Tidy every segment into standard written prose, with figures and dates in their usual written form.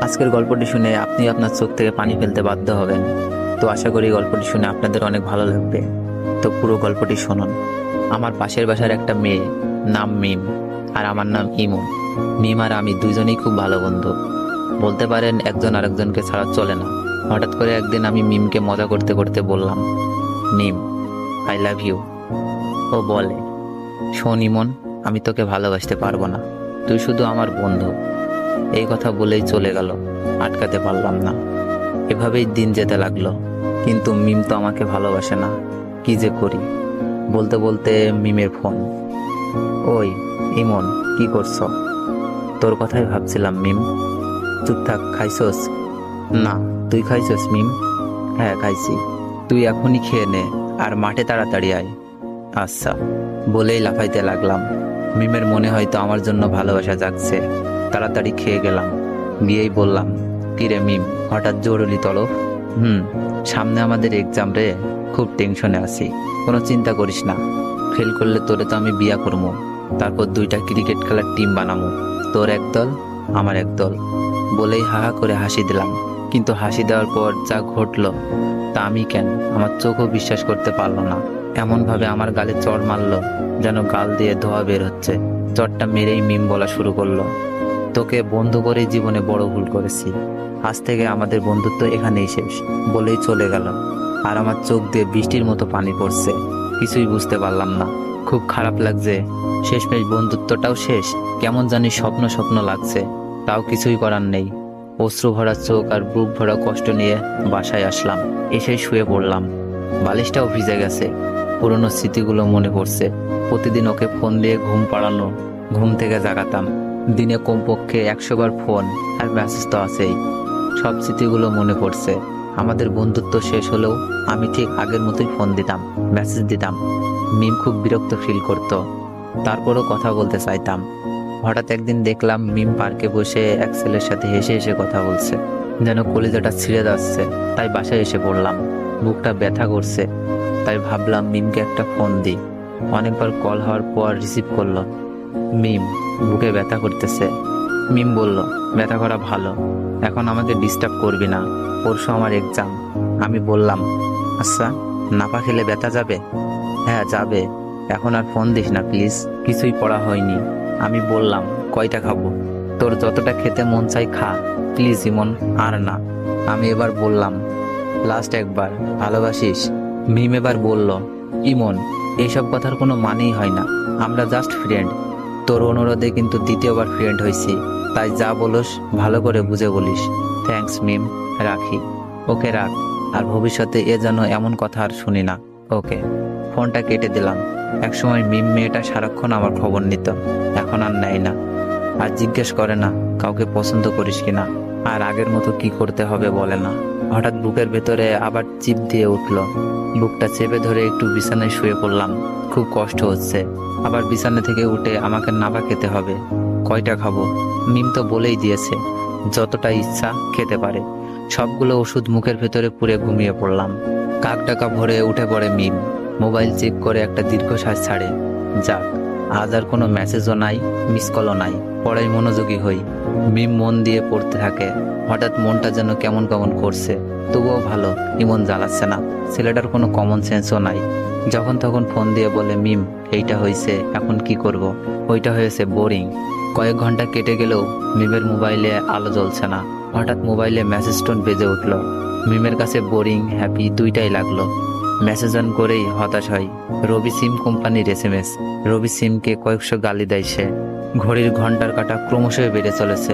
আজকের গল্পটি শুনে আপনি আপনার চোখ থেকে পানি ফেলতে বাধ্য হবেন। তো আশা করি গল্পটি শুনে আপনাদের অনেক ভালো লাগবে। তো পুরো গল্পটি শুনুন। আমার পাশের বাসার একটা মেয়ে, নাম মিম, আর আমার নাম ইমু। মিম আর আমি দুইজনেই খুব ভালো বন্ধু, বলতে পারেন একজন আরেকজনকে ছাড়া চলে না। হঠাৎ করে একদিন আমি মিমকে মজা করতে করতে বললাম, মিম, আই লাভ ইউ। ও বলে, শোন ইমন, আমি তোকে ভালোবাসতে পারবো না, তুই শুধু আমার বন্ধু। এই কথা বলেই চলে গেল, আটকাতে পারলাম না। এভাবেই দিন যেতে লাগলো, কিন্তু মিম তো আমাকে ভালোবাসে না। কি যে করি। বলতে বলতে মিমের ফোন। ওই ইমন, কি করছো? তোর কথাই ভাবছিলাম মিম। চুপ থাক, খাইছস? না, তুই খাইছস মিম? হ্যাঁ খাইছি। তুই এখনই খেয়ে নে, আর মাঠে তাড়াতাড়ি আয়। আচ্ছা, বলেই লাফাইতে লাগলাম। মিমের মনে হয়তো আমার জন্য ভালোবাসা জাগছে। তাড়াতাড়ি খেয়ে গেলাম, গিয়েই বললাম, কিরে মিম, হঠাৎ জরুরি তলব? সামনে আমাদের এক্সাম রে, খুব টেনশনে আছি। কোনো চিন্তা করিস না, ফেল করলে তোরে তো আমি বিয়া করবো, তারপর 2টা ক্রিকেট খেলার টিম বানাবো, তোর এক দল আমার এক দল। বলেই হা হা করে হাসি দিলাম। কিন্তু হাসি দেওয়ার পর যা ঘটলো তা আমি কেন, আমার চোখও বিশ্বাস করতে পারলো না। এমনভাবে আমার গালে চড় মারলো যেন গাল দিয়ে ধোয়া বের হচ্ছে। চড়টা মেরেই মিম বলা শুরু করলো, তোকে বন্ধু করেই জীবনে বড় ভুল করেছি, আজ থেকে আমাদের বন্ধুত্ব এখানেই শেষ। বলেই চলে গেল। আর আমার চোখ দিয়ে বৃষ্টির মতো পানি পড়ছে। কিছুই বুঝতে পারলাম না, খুব খারাপ লাগছে। শেষমেশ বন্ধুত্বটাও শেষ। কেমন জানি স্বপ্ন স্বপ্ন লাগছে, তাও কিছুই করার নেই। অশ্রু ভরা চোখ আর বুক ভরা কষ্ট নিয়ে বাসায় আসলাম। এসে শুয়ে পড়লাম। বালিশটাও ভিজে গেছে। পুরনো স্মৃতিগুলো মনে পড়ছে। প্রতিদিন ওকে ফোন দিয়ে ঘুম পাড়ানো, ঘুম থেকে জাগাতাম। দিনে কমপক্ষে 100 বার ফোন আর মেসেজ তো আছেই। সব স্মৃতিগুলো মনে পড়ছে। আমাদের বন্ধুত্ব শেষ হলেও আমি ঠিক আগের মতোই ফোন দিতাম, মেসেজ দিতাম। মিম খুব বিরক্ত ফিল করত, তারপরও কথা বলতে চাইতাম। হঠাৎ একদিন দেখলাম মিম পার্কে বসে এক ছেলের সাথে হেসে হেসে কথা বলছে, যেন কলিজাটা ছিঁড়ে যাচ্ছে। তাই বাসায় এসে পড়লাম। বুকটা ব্যথা করছে, তাই ভাবলাম মিমকে একটা ফোন দিই। অনেকবার কল হওয়ার পর রিসিভ করলো। মিম, বুকে ব্যথা করতেছে। মিম বলল, ব্যথা করা ভালো, এখন আমাকে ডিস্টার্ব করবি না, পরশু আমার এক্সাম। আমি বললাম, আচ্ছা, নাপা খেলে ব্যথা যাবে? হ্যাঁ যাবে, এখন আর ফোন দিস না প্লিজ, কিছুই পড়া হয়নি। আমি বললাম, কয়টা খাবো? তোর যতটা খেতে মন চাই খা, প্লিজ ইমন, আর না। আমি এবার বললাম, লাস্ট একবার, ভালোবাসিস? মিম এবার বলল, ইমন, এইসব কথার কোনো মানেই হয় না, আমরা জাস্ট ফ্রেন্ড। তোর অনুরোধে কিন্তু দ্বিতীয়বার ফ্রেন্ড হয়েছি, তাই যা বলোস ভালো করে বুঝে বলিস। থ্যাঙ্কস মিম, রাখি। ওকে রাখ, আর ভবিষ্যতে এ যেন এমন কথা আর শুনি না। ওকে। ফোনটা কেটে দিলাম। একসময় মিম মেয়েটা সারাক্ষণ আমার খবর নিত, এখন আর নেয় না। আর জিজ্ঞেস করে না কাউকে পছন্দ করিস কিনা, আর আগের মতো কি করতে হবে বলে না। হঠাৎ বুকের ভেতরে আবার চিপ দিয়ে উঠল। বুকটা চেপে ধরে একটু বিছানায় শুয়ে পড়লাম। খুব কষ্ট হচ্ছে। আবার বিছানা থেকে উঠে আমাকে নাবা খেতে হবে। কয়টা খাবো? মিম তো বলেই দিয়েছে যতটা ইচ্ছা খেতে পারে। সবগুলো ওষুধ মুখের ভেতরে পুরে ঘুমিয়ে পড়লাম। কাক ডাকা ভরে উঠে পড়ে মিম। মোবাইল চেক করে একটা দীর্ঘশ্বাস ছাড়ে। যাক, আজ আর কোনো মেসেজও নাই, মিস কলও নাই। পড়াই মনোযোগী হই। মিম মন দিয়ে পড়তে থাকে। হঠাৎ মনটা যেন কেমন কেমন করছে। তবুও ভালো, ইমন জ্বালাচ্ছে না। ছেলেটার কোনো কমন সেন্সও নাই। যখন তখন ফোন দিয়ে বলে, মিম, এইটা হয়েছে, এখন কি করব? ওইটা হয়েছে, বোরিং। কয়েক ঘন্টা কেটে গেলেও মিমের মোবাইলে আলো জ্বলছে না। হঠাৎ মোবাইলে মেসেজ টোন বেজে উঠল। মিমের কাছে বোরিং হ্যাপি দুইটাই লাগলো। মেসেজ অন করেই হতাশ হয়। রবি সিম কোম্পানির SMS। রবি সিমকে কয়েকশো গালি দেয় সে। ঘড়ির ঘন্টার কাঁটা ক্রমশই বেড়ে চলেছে,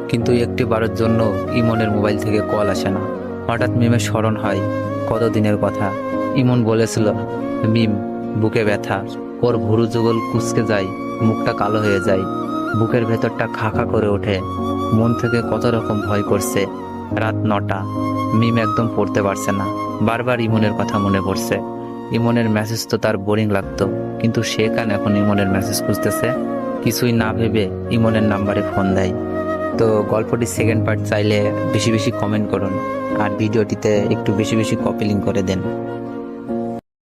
কিন্তু একটি বারের জন্য ইমনের মোবাইল থেকে কল আসে না। হঠাৎ মিমের স্মরণ হয় কতদিনের কথা। ইমন বলেছিল, মিম, বুকে ব্যথা। ওর ভুরু যুগল কুঁচকে যায়, মুখটা কালো হয়ে যায়, বুকের ভেতরটা খা খা করে ওঠে। মন থেকে কত রকম ভয় করছে। রাত 9টা। মিম একদম পড়তে পারছে না। বারবার ইমনের কথা মনে পড়ছে। ইমনের মেসেজ তো তার বোরিং লাগতো, কিন্তু সে কেন এখন ইমনের মেসেজ খুঁজতেছে? কিছুই না ভেবে ইমনের নাম্বারে ফোন দেয়। তো গল্পটির সেকেন্ড পার্ট চাইলে বেশি বেশি কমেন্ট করুন, আর ভিডিওটিতে একটু বেশি বেশি কপি লিঙ্ক করে দেন।